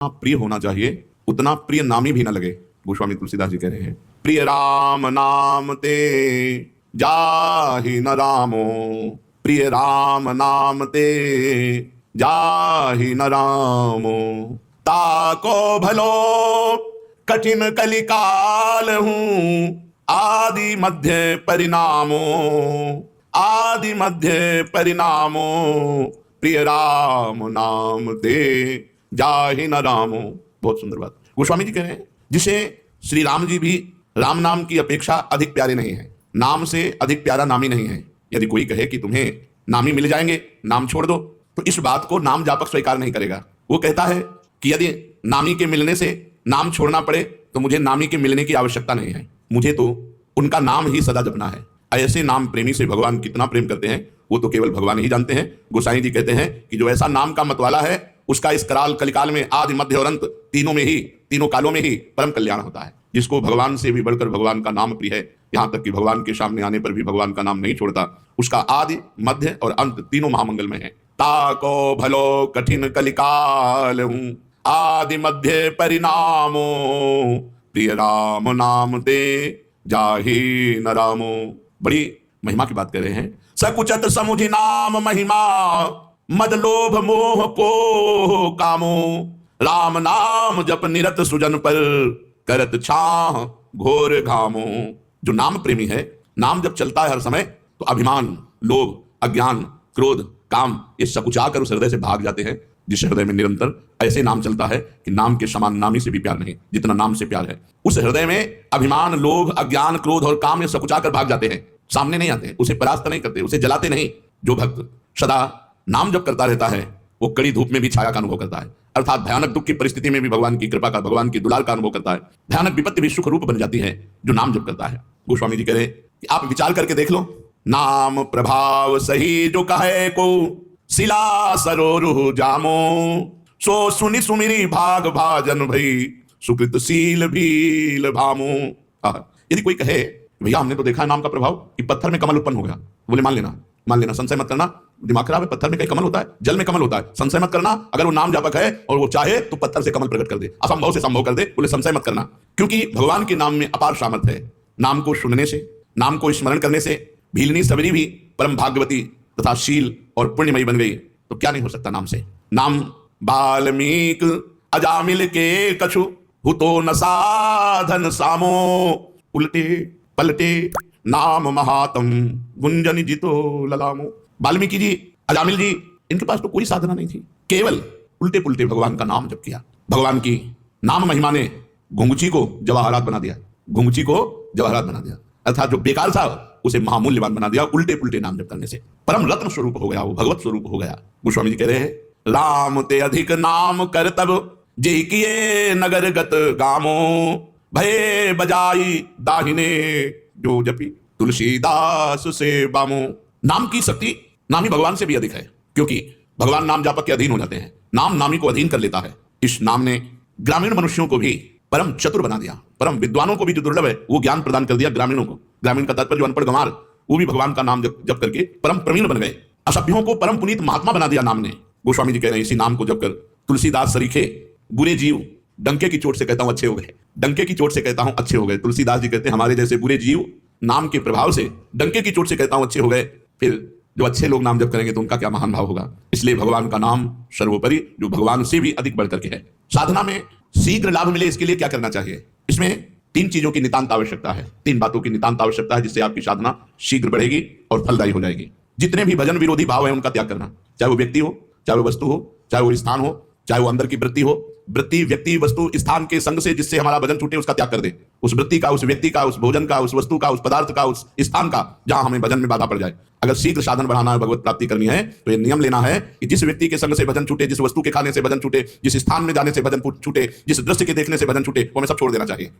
प्रिय होना चाहिए उतना प्रिय नामी भी ना लगे। गोस्वामी तुलसीदास जी कह रहे हैं, प्रिय राम नाम ते जाहि न रामो, प्रिय राम नाम ते जाहि न रामो, ताको भलो कठिन कलिकाल हूँ, आदि मध्य परिणामो, आदि मध्य परिणामो, प्रिय राम नाम ते जाहि न रामो। बहुत सुंदर बात गोस्वामी जी कह रहे हैं, जिसे श्री राम जी भी राम नाम की अपेक्षा अधिक प्यारे नहीं है, नाम से अधिक प्यारा नामी नहीं है। यदि कोई कहे कि तुम्हें नामी मिल जाएंगे, नाम छोड़ दो, तो इस बात को नाम जापक स्वीकार नहीं करेगा। वो कहता है कि यदि नामी के मिलने से नाम छोड़ना पड़े तो मुझे नामी के मिलने की आवश्यकता नहीं है, मुझे तो उनका नाम ही सदा जपना है। ऐसे नाम प्रेमी से भगवान कितना प्रेम करते हैं वो तो केवल भगवान ही जानते हैं। गोसाई जी कहते हैं कि जो ऐसा नाम का मतवाला है उसका इस कराल कलिकाल में आदि मध्य और अंत तीनों में ही, तीनों कालों में ही परम कल्याण होता है। जिसको भगवान से भी बढ़कर भगवान का नाम प्रिय है, यहां तक कि भगवान के सामने आने पर भी भगवान का नाम नहीं छोड़ता, उसका आदि मध्य और अंत तीनों महामंगल में है। ताको भलो कठिन कलिकाल हूं, आदि मध्य परिणामो, प्रिय राम नाम ते जाहि न रामो। बड़ी महिमा की बात कर रहे हैं। सकुचत समुझि नाम महिमा, मद लोभ मोह को कामो, राम नाम जप निरत सुजन पर, करत छाह घोर घामो। जो नाम प्रेमी है, नाम जब चलता है हर समय तो अभिमान, लोभ, अज्ञान, क्रोध, काम ये सकुचा कर उस हृदय से भाग जाते हैं। जिस हृदय में निरंतर ऐसे नाम चलता है कि नाम के समान नामी से भी प्यार नहीं, जितना नाम से प्यार है, उस हृदय में अभिमान, लोभ, अज्ञान, क्रोध और काम ये सकुचा कर भाग जाते हैं, सामने नहीं आते, उसे परास्त नहीं करते, उसे जलाते नहीं। जो भक्त सदा नाम जप करता रहता है वो कड़ी धूप में भी छाया का अनुभव करता है, अर्थात भयानक दुख की परिस्थिति में भी भगवान की कृपा का, भगवान की दुलार का अनुभव करता है। भयानक विपत्ति भी सुख रूप बन जाती है जो नाम जप करता है। गोस्वामी जी कह रहे कि आप विचार करके देख लो, नाम प्रभाव सही जो कहे को, शिला सरोरु जामो, सो सुनि सुमिरी भाग भाजन भई, सुकृत सील भील भामो। यदि कोई कहे भैया हमने तो देखा नाम का प्रभाव कि पत्थर में कमल उत्पन्न हो गया, बोले मान लेना, संशय मत करना, दिमाग खराब है, पत्थर में कहीं कमल होता है, जल में कमल होता है, संशय मत करना। अगर वो नाम जापक है और वो चाहे तो पत्थर से कमल प्रकट कर दे, असंभव से संभव कर दे, बोले संशय मत करना, क्योंकि भगवान के नाम में अपार सामर्थ्य है। नाम को सुनने से, नाम को स्मरण करने से भीलनी सबरी भी परम भाग्यवती तथा शील और पुण्यमयी बन गई, तो क्या नहीं हो सकता नाम से। नाम बाल्मीक अजामिल के कछु, हुतो न साधन सामो, उल्टे पलटे नाम महातम, गुंजन जितो ललामो। वाल्मीकि जी, अजामिल जी, इनके पास तो कोई साधना नहीं थी, केवल उल्टे पुल्टे भगवान का नाम जप किया। भगवान की नाम महिमा ने घुंघची को जवाहरात बना दिया, घुंघची को जवाहरात बना दिया, अर्थात जो बेकार था उसे महामूल्यवान बना दिया। उल्टे पुल्टे नाम जप करने से परम रत्न स्वरूप हो गया, वो भगवत स्वरूप हो गया। गोस्वामी जी कह रहे हैं, राम ते अधिक नाम कर तब, जे किए नगर गत गामो, भय बजाई दाहिने जो जपी, तुलसीदास से बामो। नाम की शक्ति नामी भगवान से भी अधिक है, क्योंकि भगवान नाम जापक के अधीन हो जाते हैं, नाम नामी को अधीन कर लेता है। इस नाम ने ग्रामीण मनुष्यों को भी परम चतुर बना दिया, परम विद्वानों को भी जो दुर्लभ है वो ज्ञान प्रदान कर दिया ग्रामीणों को। ग्रामीण का तात्पर्य जो अनपढ़ गंवार, वो भी भगवान का नाम जप करके परम प्रवीण बन गए। असभ्यों को परम पुनीत महात्मा बना दिया नाम ने। गोस्वामी जी कह रहे हैं, इसी नाम को जप कर तुलसीदास सरीखे बुरे जीव डंके की चोट से कहता हूं अच्छे हो गए, डंके की चोट से कहता हूं अच्छे हो गए। तुलसीदास जी कहते हैं हमारे जैसे बुरे जीव नाम के प्रभाव से डंके की चोट से कहता हूं अच्छे हो गए, फिर जो अच्छे लोग नाम जप करेंगे तो उनका क्या महान भाव होगा। इसलिए भगवान का नाम सर्वोपरि, जो भगवान से भी अधिक बढ़कर के है। साधना में शीघ्र लाभ मिले इसके लिए क्या करना चाहिए? इसमें तीन चीजों की नितांत आवश्यकता है, तीन बातों की नितांत आवश्यकता है, जिससे आपकी साधना शीघ्र बढ़ेगी और फलदायी हो जाएगी। जितने भी भजन विरोधी भाव है उनका त्याग करना, चाहे वो व्यक्ति हो, चाहे वो वस्तु हो, चाहे वो स्थान हो, चाहे वो अंदर की वृत्ति हो। वृत्ति, व्यक्ति, वस्तु, स्थान के संग से जिससे हमारा भजन छूटे उसका त्याग कर दे। उस वृत्ति का, उस व्यक्ति का, उस भोजन का, उस वस्तु का, उस पदार्थ का, उस स्थान का जहां हमें भजन में बाधा पड़ जाए। अगर शीघ्र साधन बढ़ाना है, भगवत प्राप्ति करनी है, तो ये नियम लेना है कि जिस व्यक्ति के संग से भजन छूटे, जिस वस्तु के खाने से भजन छूटे, जिस स्थान में जाने से भजन छूटे, जिस दृश्य के देखने से भजन छूटे, वो हमें सब छोड़ देना चाहिए।